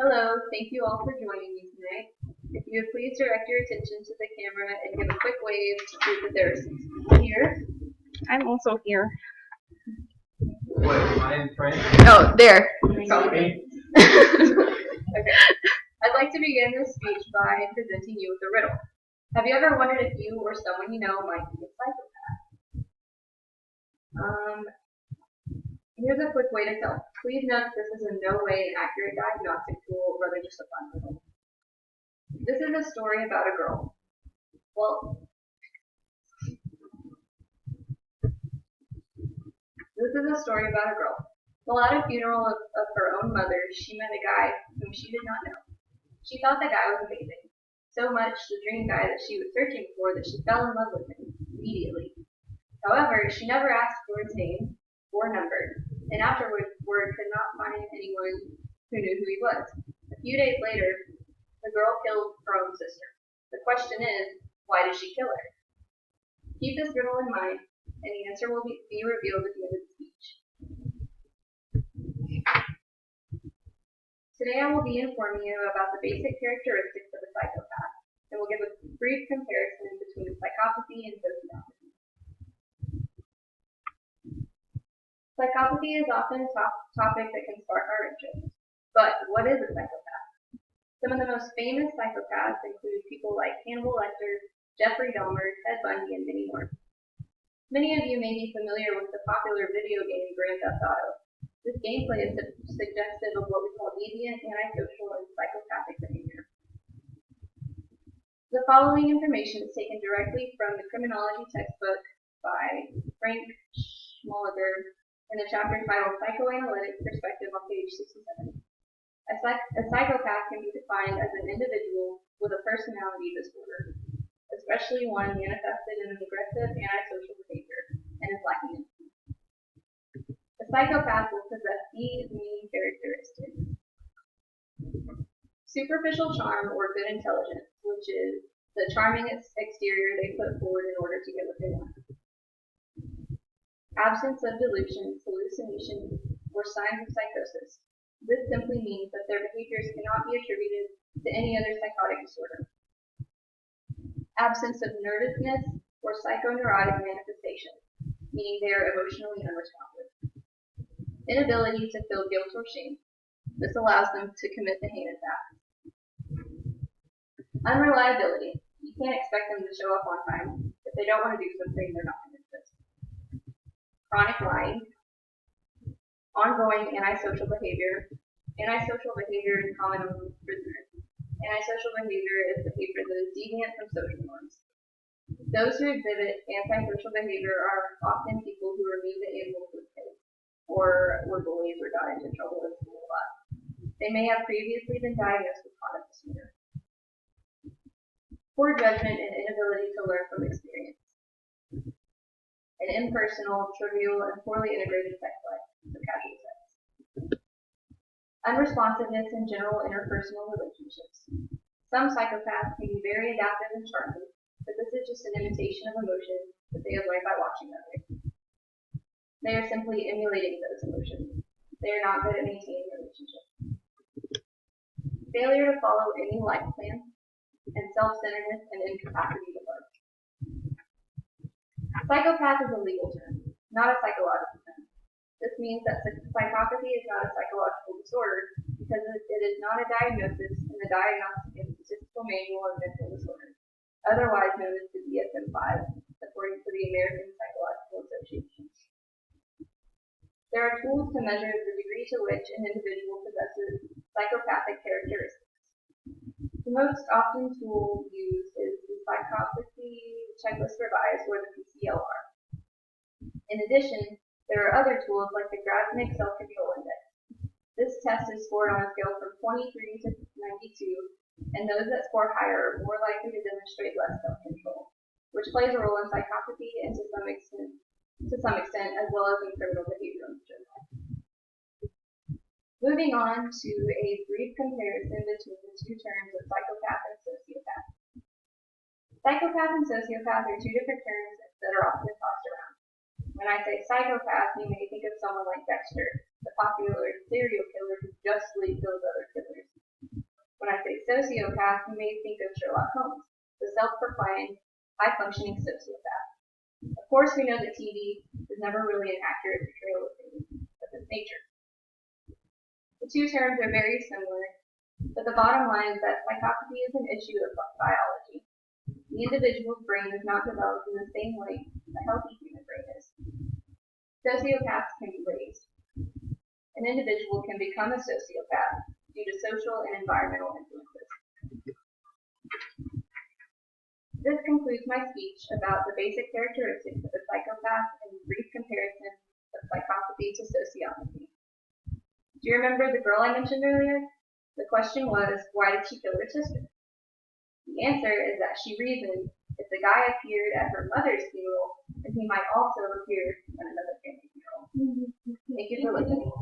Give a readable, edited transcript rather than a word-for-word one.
Hello, thank you all for joining me tonight. If you would please direct your attention to the camera and give a quick wave to prove that there is here. I'm also here. What, am I in frame? Oh, there. Okay. Okay. I'd like to begin this speech by presenting you with a riddle. Have you ever wondered if you or someone you know might be a psychopath? Here's a quick way to tell. Please note that this is in no way an accurate diagnostic tool, rather just a fun riddle. This is a story about a girl. Well, at a funeral of her own mother, she met a guy whom she did not know. She thought the guy was amazing. So much the dream guy that she was searching for that she fell in love with him immediately. However, she never asked for his name or number, and afterward could not find anyone who knew who he was. A few days later, the girl killed her own sister. The question is, why did she kill her? Keep this riddle in mind, and the answer will be revealed at the end of the speech. Today I will be informing you about the basic characteristics of a psychopath, and will give a brief comparison between psychopathy and sociopathy. Psychopathy is often a topic that can spark our interest. But what is a psychopath? Some of the most famous psychopaths include people like Hannibal Lecter, Jeffrey Dahmer, Ted Bundy, and many more. Many of you may be familiar with the popular video game Grand Theft Auto. This gameplay is suggestive of what we call deviant, antisocial, and psychopathic behavior. The following information is taken directly from the criminology textbook by Frank Schmoliger in the chapter titled Psychoanalytic Perspective on page 67. A psychopath can be defined as an individual with a personality disorder, especially one manifested in an aggressive, antisocial behavior, and is lacking empathy. A psychopath will possess these main characteristics: superficial charm or good intelligence, which is the charming exterior they put forward in order to get what they want. Absence of delusions, hallucinations, or signs of psychosis. This simply means that their behaviors cannot be attributed to any other psychotic disorder. Absence of nervousness or psychoneurotic manifestations, meaning they are emotionally unresponsive. Inability to feel guilt or shame. This allows them to commit the heinous acts. Unreliability. You can't expect them to show up on time. If they don't want to do something, they're not going to do it. Chronic lying. Ongoing antisocial behavior. Antisocial behavior is common among prisoners. Antisocial behavior is behavior that is deviant from social norms. Those who exhibit antisocial behavior are often people who remove the animals with kids, or were bullies or got into trouble in school a lot. They may have previously been diagnosed with conduct disorder. Poor judgment and inability to learn from experience. An impersonal, trivial, and poorly integrated sex life, so casual sex. Unresponsiveness in general interpersonal relationships. Some psychopaths can be very adaptive and charming, but this is just an imitation of emotions that they have learned by watching others. They are simply emulating those emotions. They are not good at maintaining relationships. Failure to follow any life plan, and self-centeredness and incapacity to love. Psychopath is a legal term, not a psychological term. This means that psychopathy is not a psychological disorder because it is not a diagnosis in the Diagnostic and Statistical Manual of Mental Disorders, otherwise known as the DSM-5, according to the American Psychological Association. There are tools to measure the degree to which an individual possesses psychopathic characteristics. The most often tool used is the Psychopathy Checklist Revised, or the PCLR. In addition, there are other tools like the Grasnick Self-Control Index. This test is scored on a scale from 23 to 92, and those that score higher are more likely to demonstrate less self-control, which plays a role in psychopathy and to some extent, as well as in criminal behavior in general. Moving on to a brief comparison between the two terms of psychopath and sociopath. Psychopath and sociopath are two different terms that are often tossed around. When I say psychopath, you may think of someone like Dexter, the popular serial killer who justly kills other killers. sociopath, you may think of Sherlock Holmes, the self-proclaimed, high-functioning sociopath. Of course, we know that TV is never really an accurate portrayal of things of this nature. The two terms are very similar, but the bottom line is that psychopathy is an issue of biology. The individual's brain is not developed in the same way a healthy human brain is. Sociopaths can be raised. An individual can become a sociopath due to social and environmental influences. This concludes my speech about the basic characteristics of a psychopath and a brief comparison of psychopathy to sociopathy. Do you remember the girl I mentioned earlier? The question was, why did she kill her sister? The answer is that she reasoned if the guy appeared at her mother's funeral, then he might also appear at another family funeral. Thank you for listening.